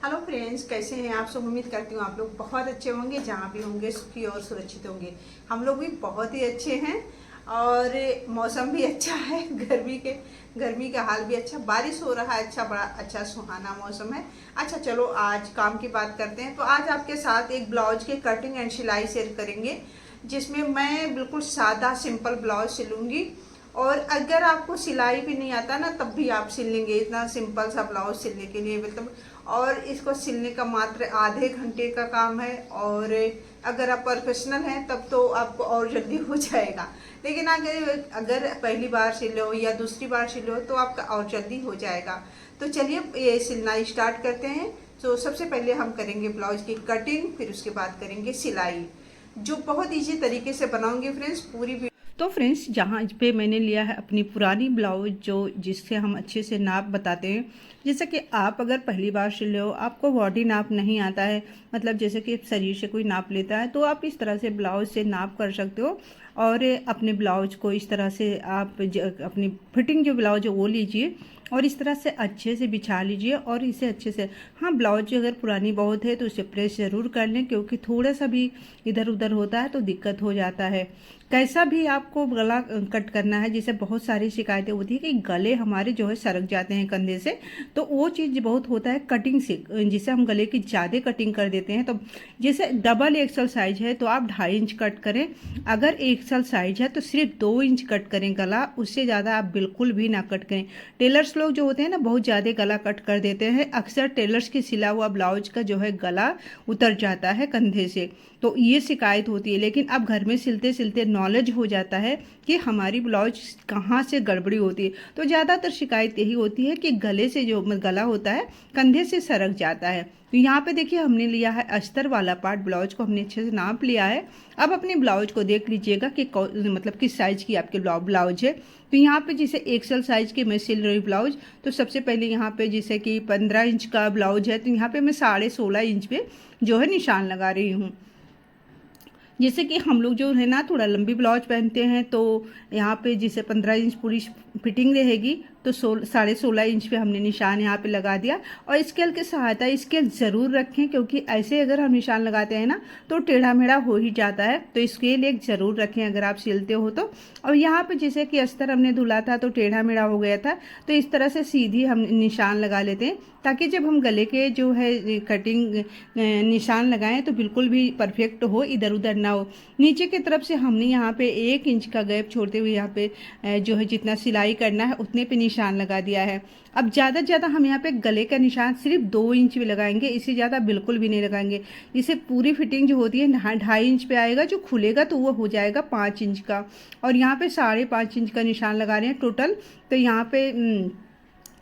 Hello friends, कैसे हैं आप सब। उम्मीद करती हूँ आप लोग बहुत अच्छे होंगे, जहाँ भी होंगे सुखी और सुरक्षित होंगे। हम लोग भी बहुत ही अच्छे हैं और मौसम भी अच्छा है। गर्मी का हाल भी अच्छा, बारिश हो रहा है, अच्छा बड़ा अच्छा सुहाना मौसम है। अच्छा चलो आज काम की बात करते हैं। तो आज आपके साथ एक ब्लाउज के कटिंग एंड सिलाई शेयर करेंगे, जिसमें मैं बिल्कुल सादा सिंपल ब्लाउज सिलूंगी। और अगर आपको सिलाई भी नहीं आता ना, तब भी आप सिल लेंगे। इतना सिंपल सा ब्लाउज सिलने के लिए मतलब, और इसको सिलने का मात्र आधे घंटे का काम है। और अगर आप प्रोफेशनल हैं तब तो आपको और जल्दी हो जाएगा, लेकिन अगर पहली बार सिलो या दूसरी बार सिलो तो आपका और जल्दी हो जाएगा। तो चलिए ये सिलना स्टार्ट करते हैं। तो सबसे पहले हम करेंगे ब्लाउज की कटिंग, फिर उसके बाद करेंगे सिलाई, जो बहुत ईजी तरीके से बनाऊंगी फ्रेंड्स। तो फ्रेंड्स, जहाँ पे मैंने लिया है अपनी पुरानी ब्लाउज, जो जिससे हम अच्छे से नाप बताते हैं। जैसे कि आप अगर पहली बार सिल रहे हो, आपको बॉडी नाप नहीं आता है, मतलब जैसे कि शरीर से कोई नाप लेता है, तो आप इस तरह से ब्लाउज से नाप कर सकते हो। और अपने ब्लाउज को इस तरह से आप अपनी फिटिंग जो ब्लाउज है वो लीजिए और इस तरह से अच्छे से बिछा लीजिए और इसे अच्छे से, हाँ ब्लाउज अगर पुरानी बहुत है तो उसे प्रेस ज़रूर कर लें, क्योंकि थोड़ा सा भी इधर उधर होता है तो दिक्कत हो जाता है। कैसा भी आपको गला कट करना है, जैसे बहुत सारी शिकायतें होती है कि गले हमारे जो है सरक जाते हैं कंधे से, तो वो चीज़ बहुत होता है कटिंग से, जिसे हम गले की ज़्यादा कटिंग कर देते हैं। तो जैसे डबल एक्सल साइज है तो आप 2.5 इंच कट करें, अगर एक्सल साइज है तो सिर्फ 2 इंच कट करें गला, उससे ज़्यादा आप बिल्कुल भी ना कट करें। टेलर्स लोग जो होते हैं ना, बहुत ज़्यादा गला कट कर देते हैं। अक्सर टेलर्स के सिला हुआ ब्लाउज का जो है गला उतर जाता है कंधे से, तो ये शिकायत होती है। लेकिन अब घर में सिलते सिलते नॉलेज हो जाता है कि हमारी ब्लाउज कहाँ से गड़बड़ी होती है। तो ज़्यादातर शिकायत यही होती है कि गले से जो गला होता है कंधे से सरक जाता है। तो यहाँ पे देखिए हमने लिया है अस्तर वाला पार्ट, ब्लाउज को हमने अच्छे से नाप लिया है। अब अपने ब्लाउज को देख लीजिएगा कि मतलब किस साइज़ की आपके ब्लाउज है। तो यहाँ पे जैसे एक्सल साइज़ की मैं सिल रही ब्लाउज, तो सबसे पहले यहाँ पे जैसे कि 15 इंच का ब्लाउज है, तो यहाँ पे मैं 16.5 इंच पे जो है निशान लगा रही हूँ। जैसे कि हम लोग जो है ना थोड़ा लंबी ब्लाउज पहनते हैं, तो यहाँ पे जैसे 15 इंच पूरी फिटिंग रहेगी, तो 16.5 इंच पे हमने निशान यहाँ पे लगा दिया। और स्केल की सहायता स्केल ज़रूर रखें, क्योंकि ऐसे अगर हम निशान लगाते हैं ना तो टेढ़ा मेढ़ा हो ही जाता है, तो स्केल एक ज़रूर रखें अगर आप सिलते हो तो। और यहाँ पे जैसे कि अस्तर हमने धुला था तो टेढ़ा मेढ़ा हो गया था, तो इस तरह से सीधी हम निशान लगा लेते हैं, ताकि जब हम गले के जो है कटिंग निशान लगाएं तो बिल्कुल भी परफेक्ट हो, इधर उधर ना हो। नीचे की तरफ से हमने यहाँ पे 1 इंच का गैप छोड़ते हुए यहाँ पे जो है जितना सिलाई करना है उतने पे निशान लगा दिया है। अब ज़्यादा से ज़्यादा हम यहाँ पे गले का निशान सिर्फ 2 इंच भी लगाएंगे, इससे ज़्यादा बिल्कुल भी नहीं लगाएंगे। इसे पूरी फिटिंग जो होती है 2.5 इंच पे आएगा, जो खुलेगा तो वो हो जाएगा 5 इंच का। और यहाँ पे 5.5 इंच का निशान लगा रहे हैं टोटल। तो यहाँ पे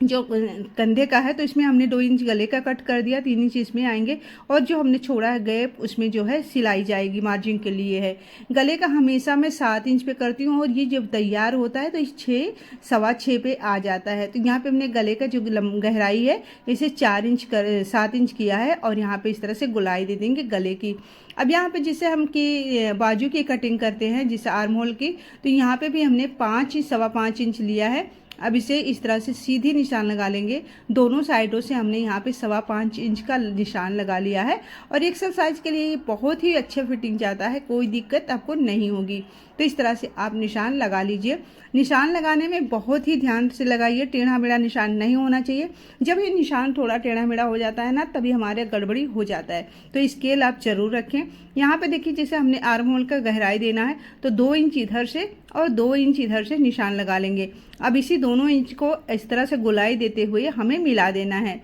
जो कंधे का है तो इसमें हमने 2 इंच गले का कट कर दिया, 3 इंच इसमें आएंगे, और जो हमने छोड़ा है गैप उसमें जो है सिलाई जाएगी, मार्जिन के लिए है। गले का हमेशा मैं 7 इंच पे करती हूँ, और ये जब तैयार होता है तो 6 सवा 6 पे आ जाता है। तो यहाँ पे हमने गले का जो गहराई है इसे 7 इंच किया है, और यहाँ पे इस तरह से गुलाई दे देंगे गले की। अब यहाँ पे जिसे हम की बाजू की कटिंग करते हैं, जिसे आर्म होल की, तो यहाँ पे भी हमने 5 सवा 5 इंच लिया है। अब इसे इस तरह से सीधी निशान लगा लेंगे। दोनों साइडों से हमने यहाँ पे 5.25 इंच का निशान लगा लिया है, और एक्सरसाइज के लिए ये बहुत ही अच्छा फिटिंग जाता है, कोई दिक्कत आपको नहीं होगी। तो इस तरह से आप निशान लगा लीजिए। निशान लगाने में बहुत ही ध्यान से लगाइए, टेढ़ा मेढ़ा निशान नहीं होना चाहिए। जब ये निशान थोड़ा टेढ़ा मेढ़ा हो जाता है ना, तभी हमारे गड़बड़ी हो जाता है। तो स्केल आप जरूर रखें। यहाँ पे देखिए जैसे हमने आर्म होल का गहराई देना है, तो 2 इंच इधर से और 2 इंच इधर से निशान लगा लेंगे। अब इसी दोनों इंच को इस तरह से गोलाई देते हुए हमें मिला देना है।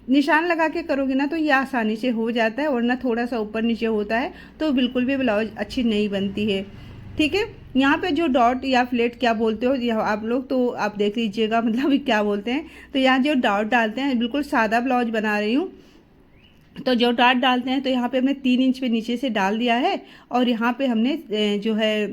निशान लगा के करोगे ना तो ये आसानी से हो जाता है, वरना थोड़ा सा ऊपर नीचे होता है तो बिल्कुल भी ब्लाउज अच्छी नहीं बनती है। ठीक है, यहाँ पे जो डॉट या फ्लेट क्या बोलते हो यह आप लोग, तो आप देख लीजिएगा मतलब क्या बोलते हैं। तो यहाँ जो डॉट डालते हैं, बिल्कुल सादा ब्लाउज बना रही हूँ, तो जो डॉट डालते हैं तो यहाँ पे हमने 3 इंच पे नीचे से डाल दिया है, और यहाँ पे हमने जो है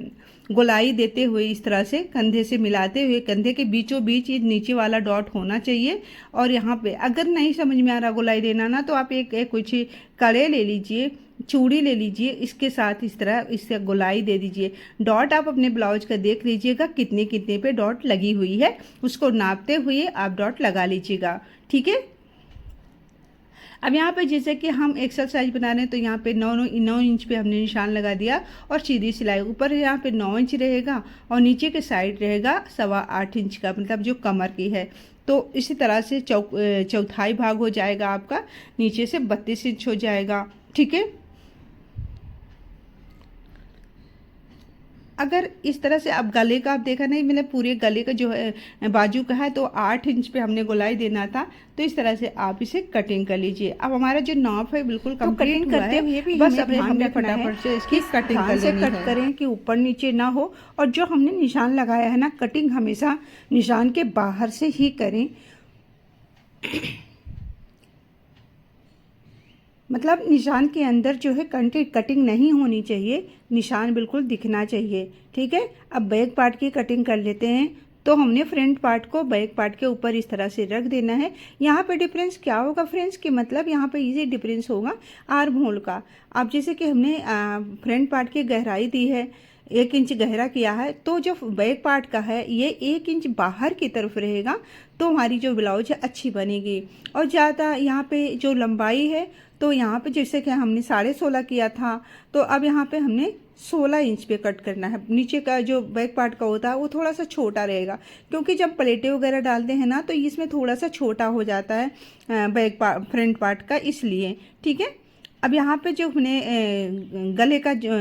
गोलाई देते हुए इस तरह से कंधे से मिलाते हुए, कंधे के बीचों बीच ये नीचे वाला डॉट होना चाहिए। और यहाँ पे अगर नहीं समझ में आ रहा गोलाई देना ना, तो आप एक कुछ कड़े ले लीजिए, चूड़ी ले लीजिए, इसके साथ इस तरह इससे गोलाई दे दीजिए। डॉट आप अपने ब्लाउज का देख लीजिएगा कितने कितने पे डॉट लगी हुई है, उसको नापते हुए आप डॉट लगा लीजिएगा। ठीक है। अब यहाँ पे जैसे कि हम एक्सल साइज बना रहे हैं तो यहाँ पे 9 इंच पे हमने निशान लगा दिया और सीधी सिलाई ऊपर यहाँ पे 9 इंच रहेगा और नीचे के साइड रहेगा 8.25 इंच का, मतलब जो कमर की है। तो इसी तरह से चौथाई भाग हो जाएगा आपका, नीचे से 32 इंच हो जाएगा। ठीक है, अगर इस तरह से अब गले का आप देखा नहीं, मैंने पूरे गले का जो है बाजू का है तो 8 इंच पे हमने गोलाई देना था, तो इस तरह से आप इसे कटिंग कर लीजिए। अब हमारा जो नाप है बिल्कुल कंप्लीट हुआ है, हुए भी बस अब हमें फटाफट से इसकी कटिंग कर लेनी है। कट करें कि ऊपर नीचे ना हो, और जो हमने निशान लगाया है ना, कटिंग हमेशा निशान के बाहर से ही करें, मतलब निशान के अंदर जो है कटिंग नहीं होनी चाहिए, निशान बिल्कुल दिखना चाहिए। ठीक है, अब बैक पार्ट की कटिंग कर लेते हैं। तो हमने फ्रंट पार्ट को बैक पार्ट के ऊपर इस तरह से रख देना है। यहाँ पे डिफरेंस क्या होगा फ्रेंड्स, कि मतलब यहाँ पे इजी डिफरेंस होगा आर्म होल का। अब जैसे कि हमने फ्रंट पार्ट की गहराई दी है, 1 इंच गहरा किया है, तो जो बैक पार्ट का है ये 1 इंच बाहर की तरफ रहेगा, तो हमारी जो ब्लाउज है अच्छी बनेगी। और ज़्यादा यहाँ पे जो लंबाई है, तो यहाँ पे जैसे कि हमने 16.5 किया था, तो अब यहाँ पे हमने 16 इंच पे कट करना है। नीचे का जो बैक पार्ट का होता है वो थोड़ा सा छोटा रहेगा, क्योंकि जब प्लेटें वगैरह डालते हैं ना तो इसमें थोड़ा सा छोटा हो जाता है फ्रंट पार्ट का, इसलिए। ठीक है, अब यहाँ पे जो हमने गले का जो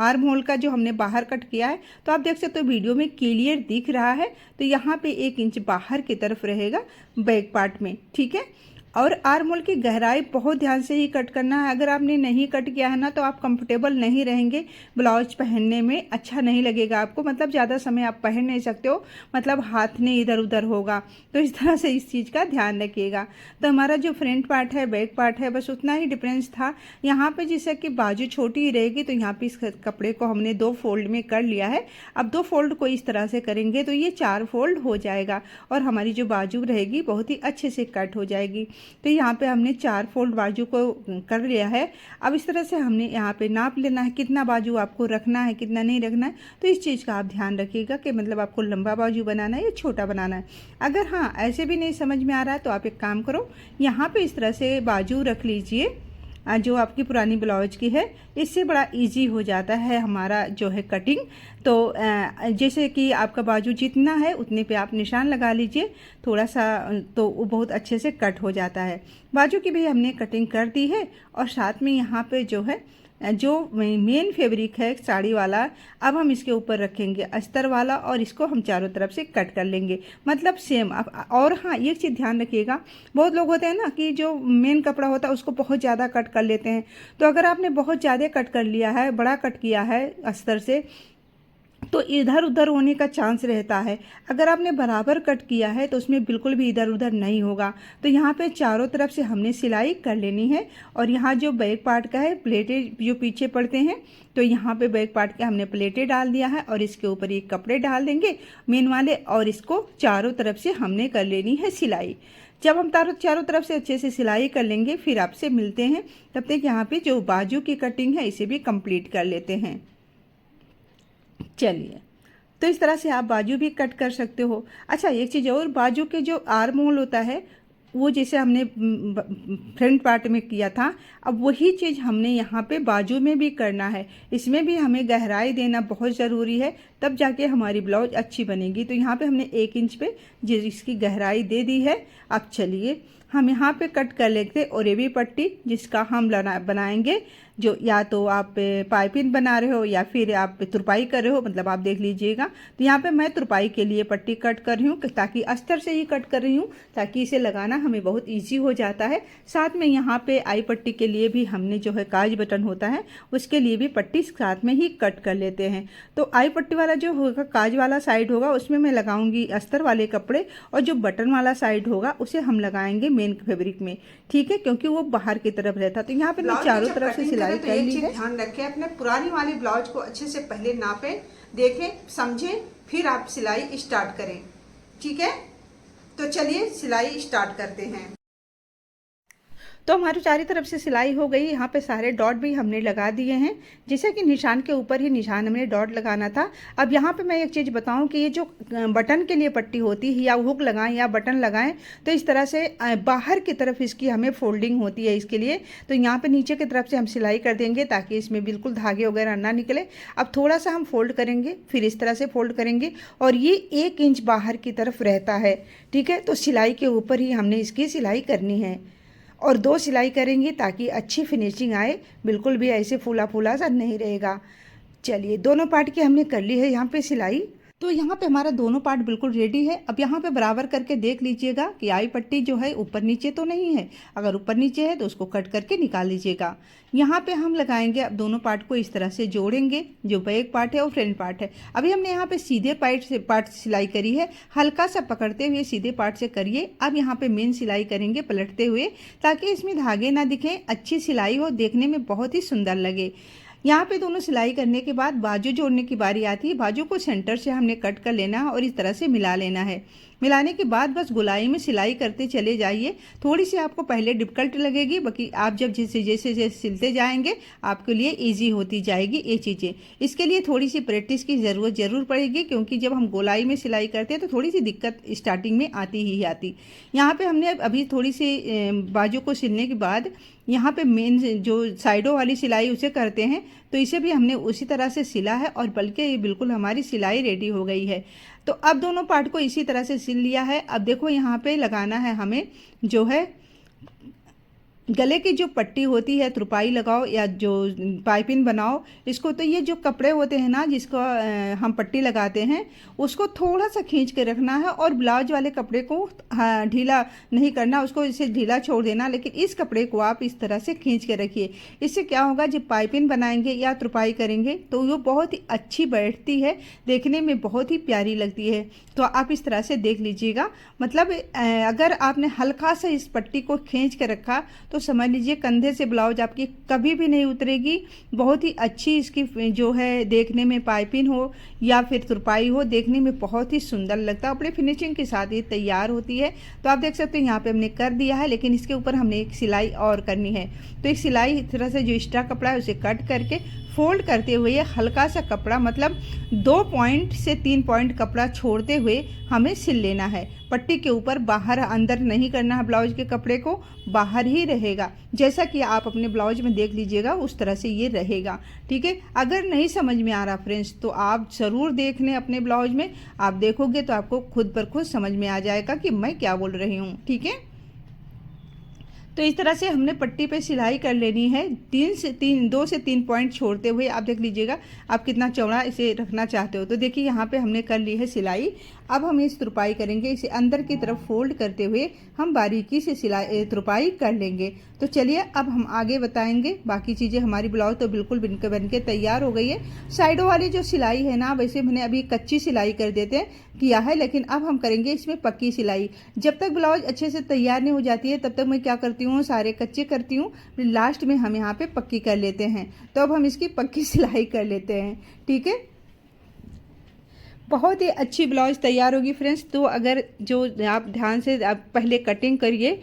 आर्म होल का जो हमने बाहर कट किया है, तो आप देख सकते हो वीडियो में क्लियर दिख रहा है। तो यहाँ पे 1 इंच बाहर की तरफ रहेगा बैक पार्ट में। ठीक है, और आर्म होल की गहराई बहुत ध्यान से ही कट करना है। अगर आपने नहीं कट किया है ना तो आप कंफर्टेबल नहीं रहेंगे, ब्लाउज पहनने में अच्छा नहीं लगेगा आपको, मतलब ज़्यादा समय आप पहन नहीं सकते हो, मतलब हाथ में इधर उधर होगा। तो इस तरह से इस चीज़ का ध्यान रखिएगा। तो हमारा जो फ्रंट पार्ट है बैक पार्ट है, बस उतना ही डिफरेंस था। यहाँ पे जैसे कि बाजू छोटी ही रहेगी, तो यहाँ पे इस कपड़े को हमने 2 फोल्ड में कर लिया है। अब 2 फोल्ड को इस तरह से करेंगे तो ये 4 फोल्ड हो जाएगा, और हमारी जो बाजू रहेगी बहुत ही अच्छे से कट हो जाएगी। तो यहाँ पे हमने 4 फोल्ड बाजू को कर लिया है। अब इस तरह से हमने यहाँ पे नाप लेना है कितना बाजू आपको रखना है, कितना नहीं रखना है। तो इस चीज़ का आप ध्यान रखिएगा कि मतलब आपको लंबा बाजू बनाना है या छोटा बनाना है। अगर हाँ ऐसे भी नहीं समझ में आ रहा है तो आप एक काम करो, यहाँ पे इस तरह से बाजू रख लीजिए जो आपकी पुरानी ब्लाउज की है, इससे बड़ा इजी हो जाता है हमारा जो है कटिंग। तो जैसे कि आपका बाजू जितना है उतने पे आप निशान लगा लीजिए थोड़ा सा, तो वो बहुत अच्छे से कट हो जाता है। बाजू की भी हमने कटिंग कर दी है, और साथ में यहाँ पे जो है जो मेन फैब्रिक है साड़ी वाला, अब हम इसके ऊपर रखेंगे अस्तर वाला, और इसको हम चारों तरफ से कट कर लेंगे, मतलब सेम। और हाँ एक चीज़ ध्यान रखिएगा, बहुत लोग होते हैं ना कि जो मेन कपड़ा होता है उसको बहुत ज़्यादा कट कर लेते हैं। तो अगर आपने बहुत ज़्यादा कट कर लिया है, बड़ा कट किया है अस्तर से, तो इधर उधर होने का चांस रहता है। अगर आपने बराबर कट किया है तो उसमें बिल्कुल भी इधर उधर नहीं होगा। तो यहाँ पे चारों तरफ से हमने सिलाई कर लेनी है, और यहाँ जो बैक पार्ट का है प्लेटें जो पीछे पड़ते हैं, तो यहाँ पे बैक पार्ट के हमने प्लेटें डाल दिया है, और इसके ऊपर ये कपड़े डाल देंगे मेन वाले, और इसको चारों तरफ से हमने कर लेनी है सिलाई। जब हम चारों तरफ से अच्छे से सिलाई कर लेंगे फिर आपसे मिलते हैं। तब तक यहाँ पे जो बाजू की कटिंग है इसे भी कंप्लीट कर लेते हैं। चलिए, तो इस तरह से आप बाजू भी कट कर सकते हो। अच्छा एक चीज़ और, बाजू के जो आर्म होल होता है वो जैसे हमने फ्रंट पार्ट में किया था, अब वही चीज़ हमने यहाँ पे बाजू में भी करना है। इसमें भी हमें गहराई देना बहुत ज़रूरी है, तब जाके हमारी ब्लाउज अच्छी बनेगी। तो यहाँ पे हमने 1 इंच पे जिसकी गहराई दे दी है। अब चलिए हम यहाँ पे कट कर लेते ओरेबी पट्टी, जिसका हम बनाएंगे, जो या तो आप पाइपिंग बना रहे हो या फिर आप तुरपाई कर रहे हो, मतलब आप देख लीजिएगा। तो यहाँ पे मैं तुरपाई के लिए पट्टी कट कर रही हूँ, ताकि अस्तर से ही कट कर रही हूँ, ताकि इसे लगाना हमें बहुत इजी हो जाता है। साथ में यहाँ पे आई पट्टी के लिए भी हमने जो है काज बटन होता है उसके लिए भी पट्टी साथ में ही कट कर लेते हैं। तो आई पट्टी वाला जो होगा, काज वाला साइड होगा, उसमें मैं लगाऊंगी अस्तर वाले कपड़े, और जो बटन वाला साइड होगा उसे हम लगाएंगे मेन फैब्रिक में। ठीक है, क्योंकि वो बाहर की तरफ रहता। तो यहाँ पे मैं चारों तरफ से सिलाई कर ली है। ध्यान रखें, अपने पुरानी वाली ब्लाउज को अच्छे से पहले नापें, देखें, समझें, फिर आप सिलाई स्टार्ट करें। ठीक है, तो चलिए सिलाई स्टार्ट करते हैं। तो हमारी चारों तरफ से सिलाई हो गई। यहाँ पे सारे डॉट भी हमने लगा दिए हैं, जैसे कि निशान के ऊपर ही निशान हमने डॉट लगाना था। अब यहाँ पे मैं एक चीज़ बताऊँ कि ये जो बटन के लिए पट्टी होती है, या हुक लगाएं या बटन लगाएं, तो इस तरह से बाहर की तरफ इसकी हमें फोल्डिंग होती है इसके लिए। तो यहाँ पे नीचे की तरफ से हम सिलाई कर देंगे ताकि इसमें बिल्कुल धागे वगैरह ना निकले। अब थोड़ा सा हम फोल्ड करेंगे, फिर इस तरह से फोल्ड करेंगे, और ये 1 इंच बाहर की तरफ रहता है, ठीक है। तो सिलाई के ऊपर ही हमने इसकी सिलाई करनी है, और 2 सिलाई करेंगे ताकि अच्छी फिनिशिंग आए, बिल्कुल भी ऐसे फूला फूला सा नहीं रहेगा। चलिए, दोनों पार्ट की हमने कर ली है यहाँ पे सिलाई। तो यहाँ पे हमारा दोनों पार्ट बिल्कुल रेडी है। अब यहाँ पे बराबर करके देख लीजिएगा कि आई पट्टी जो है ऊपर नीचे तो नहीं है। अगर ऊपर नीचे है तो उसको कट करके निकाल लीजिएगा। यहाँ पे हम लगाएंगे, अब दोनों पार्ट को इस तरह से जोड़ेंगे, जो बैक पार्ट है और फ्रंट पार्ट है। अभी हमने यहाँ पे सीधे पार्ट सिलाई करी है, हल्का सा पकड़ते हुए सीधे पार्ट से करिए। अब यहाँ पे मेन सिलाई करेंगे पलटते हुए, ताकि इसमें धागे ना दिखें, अच्छी सिलाई हो, देखने में बहुत ही सुंदर लगे। यहाँ पे दोनों सिलाई करने के बाद बाजू जोड़ने की बारी आती है। बाजू को सेंटर से हमने कट कर लेना है और इस तरह से मिला लेना है। मिलाने के बाद बस गोलाई में सिलाई करते चले जाइए। थोड़ी सी आपको पहले डिफिकल्ट लगेगी, बाकी आप जब जैसे जैसे सिलते जाएंगे आपके लिए इजी होती जाएगी ये चीज़ें। इसके लिए थोड़ी सी प्रैक्टिस की ज़रूरत ज़रूर पड़ेगी, क्योंकि जब हम गोलाई में सिलाई करते हैं तो थोड़ी सी दिक्कत स्टार्टिंग में आती ही आती। यहाँ पे हमने अभी थोड़ी सी बाजू को सिलने के बाद यहाँ पे मेन जो साइडों वाली सिलाई उसे करते हैं, तो इसे भी हमने उसी तरह से सिला है, और बल्कि ये बिल्कुल हमारी सिलाई रेडी हो गई है। तो अब दोनों पार्ट को इसी तरह से सिल लिया है। अब देखो यहाँ पे लगाना है हमें जो है गले की जो पट्टी होती है, तुरपाई लगाओ या जो पाइपिंग बनाओ इसको। तो ये जो कपड़े होते हैं ना, जिसको हम पट्टी लगाते हैं, उसको थोड़ा सा खींच के रखना है, और ब्लाउज वाले कपड़े को ढीला नहीं करना, उसको इसे ढीला छोड़ देना। लेकिन इस कपड़े को आप इस तरह से खींच के रखिए। इससे क्या होगा, जब पाइपिंग बनाएंगे या तुरपाई करेंगे तो वो बहुत ही अच्छी बैठती है, देखने में बहुत ही प्यारी लगती है। तो आप इस तरह से देख लीजिएगा। मतलब अगर आपने हल्का सा इस पट्टी को खींच के रखा तो समझ लीजिए कंधे से ब्लाउज आपकी कभी भी नहीं उतरेगी। बहुत ही अच्छी इसकी जो है देखने में पाइपिंग हो या फिर तुरपाई हो, देखने में बहुत ही सुंदर लगता है। अपने फिनिशिंग के साथ ये तैयार होती है। तो आप देख सकते हैं यहाँ पे हमने कर दिया है, लेकिन इसके ऊपर हमने एक सिलाई और करनी है। तो एक सिलाई इस तरह से जो एक्स्ट्रा कपड़ा है उसे कट करके फोल्ड करते हुए हल्का सा कपड़ा, मतलब 2 पॉइंट से 3 पॉइंट कपड़ा छोड़ते हुए हमें सिल लेना है। पट्टी के ऊपर बाहर अंदर नहीं करना है, ब्लाउज के कपड़े को बाहर ही रहेगा। जैसा कि आप अपने ब्लाउज में देख लीजिएगा उस तरह से ये रहेगा, ठीक है। अगर नहीं समझ में आ रहा फ्रेंड्स तो आप ज़रूर देख लें अपने ब्लाउज में। आप देखोगे तो आपको खुद पर खुद समझ में आ जाएगा कि मैं क्या बोल रही हूँ, ठीक है। तो इस तरह से हमने पट्टी पे सिलाई कर लेनी है। 2 से 3 पॉइंट छोड़ते हुए। आप देख लीजिएगा आप कितना चौड़ा इसे रखना चाहते हो। तो देखिए यहाँ पे हमने कर ली है सिलाई। अब हम इस तुरपाई करेंगे, इसे अंदर की तरफ फोल्ड करते हुए हम बारीकी से सिलाई तुरपाई कर लेंगे। तो चलिए अब हम आगे बताएंगे बाकी चीज़ें। हमारी ब्लाउज तो बिल्कुल बनके तैयार हो गई है। साइडों वाली जो सिलाई है ना, वैसे मैंने अभी कच्ची सिलाई कर देते हैं किया है, लेकिन अब हम करेंगे इसमें पक्की सिलाई। जब तक ब्लाउज अच्छे से तैयार नहीं हो जाती है तब तक मैं क्या करती हूँ, सारे कच्चे करती हूँ, लास्ट में हम यहाँ पे पक्की कर लेते हैं। तो अब हम इसकी पक्की सिलाई कर लेते हैं, ठीक है। बहुत ही अच्छी ब्लाउज तैयार होगी फ्रेंड्स। तो अगर जो आप ध्यान से आप पहले कटिंग करिए,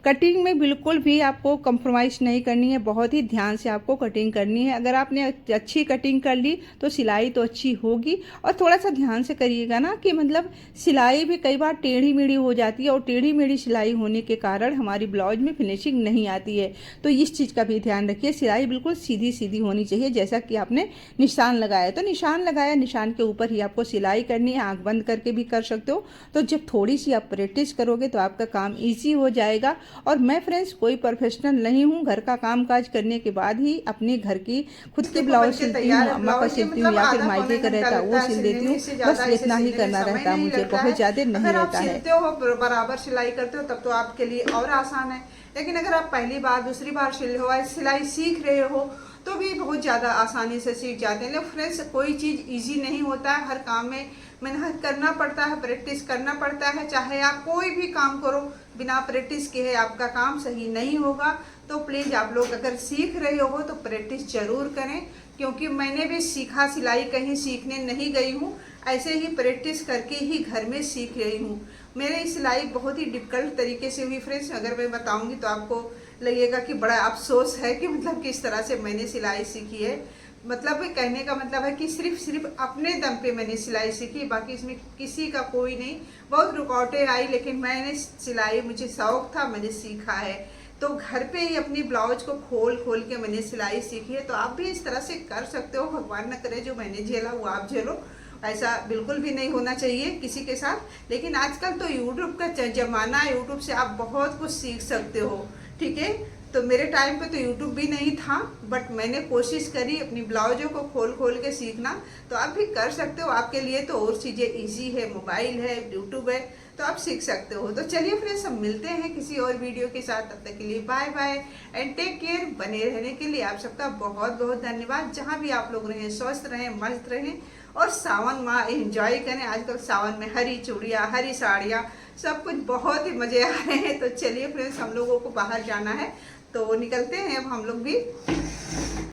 कटिंग में बिल्कुल भी आपको कंप्रोमाइज़ नहीं करनी है, बहुत ही ध्यान से आपको कटिंग करनी है। अगर आपने अच्छी कटिंग कर ली तो सिलाई तो अच्छी होगी। और थोड़ा सा ध्यान से करिएगा ना कि मतलब सिलाई भी कई बार टेढ़ी मेढ़ी हो जाती है, और टेढ़ी मेढ़ी सिलाई होने के कारण हमारी ब्लाउज में फिनिशिंग नहीं आती है। तो इस चीज़ का भी ध्यान रखिए, सिलाई बिल्कुल सीधी सीधी होनी चाहिए। जैसा कि आपने निशान लगाया तो निशान लगाया, निशान के ऊपर ही आपको सिलाई करनी है। आँख बंद करके भी कर सकते हो। तो जब थोड़ी सी आप प्रैक्टिस करोगे तो आपका काम ईजी हो जाएगा। और मैं फ्रेंड्स कोई प्रोफेशनल नहीं हूँ, घर का काम काज करने के बाद ही अपने घर की खुद की ब्लाउज सिलती हूँ, अम्मा का सिलती हूँ या फिर मायके का रहता है वो सिल देती हूँ। बस इतना ही करना रहता है मुझे, बहुत ज़्यादा नहीं रहता है। सिलते हो बराबर सिलाई करते हो तब तो आपके लिए और आसान है। लेकिन अगर आप पहली बार दूसरी बार सिलाई सीख रहे हो तो भी बहुत ज़्यादा आसानी से सीख जाते हैं। लेकिन फ्रेंड्स कोई चीज़ इजी नहीं होता है, हर काम में मेहनत करना पड़ता है, प्रैक्टिस करना पड़ता है। चाहे आप कोई भी काम करो, बिना प्रैक्टिस के है आपका काम सही नहीं होगा। तो प्लीज़ आप लोग अगर सीख रहे हो तो प्रैक्टिस ज़रूर करें, क्योंकि मैंने भी सीखा, सिलाई कहीं सीखने नहीं गई हूँ, ऐसे ही प्रैक्टिस करके ही घर में सीख रही हूँ। मेरी सिलाई बहुत ही डिफिकल्ट तरीके से हुई फ्रेंड्स। अगर मैं बताऊँगी तो आपको लगेगा कि बड़ा अफसोस है कि मतलब किस तरह से मैंने सिलाई सीखी है। मतलब कहने का मतलब है कि सिर्फ अपने दम पे मैंने सिलाई सीखी, बाकी इसमें किसी का कोई नहीं। बहुत रुकावटें आई लेकिन मैंने सिलाई, मुझे शौक था, मैंने सीखा है। तो घर पे ही अपनी ब्लाउज को खोल खोल के मैंने सिलाई सीखी है। तो आप भी इस तरह से कर सकते हो। भगवान न करे जो मैंने झेला वो आप झेलो, ऐसा बिल्कुल भी नहीं होना चाहिए किसी के साथ। लेकिन आजकल तो यूट्यूब का ज़माना है, यूट्यूब से आप बहुत कुछ सीख सकते हो, ठीक है। तो मेरे टाइम पे तो यूट्यूब भी नहीं था, बट मैंने कोशिश करी अपनी ब्लाउजों को खोल खोल के सीखना। तो आप भी कर सकते हो, आपके लिए तो और चीज़ें इजी है, मोबाइल है, यूट्यूब है, तो आप सीख सकते हो। तो चलिए फ्रेंड्स, हम मिलते हैं किसी और वीडियो के साथ। तब तक के लिए bye bye and take care. बने रहने के लिए आप सबका बहुत बहुत धन्यवाद। जहाँ भी आप लोग रहें, स्वस्थ रहें, मस्त रहें और सावन माह एंजॉय करें। आजकल सावन में हरी चूड़ियाँ, हरी साड़ियाँ, सब कुछ बहुत ही मज़े आ रहे हैं। तो चलिए फ्रेंड्स, हम लोगों को बाहर जाना है तो निकलते हैं अब हम लोग भी।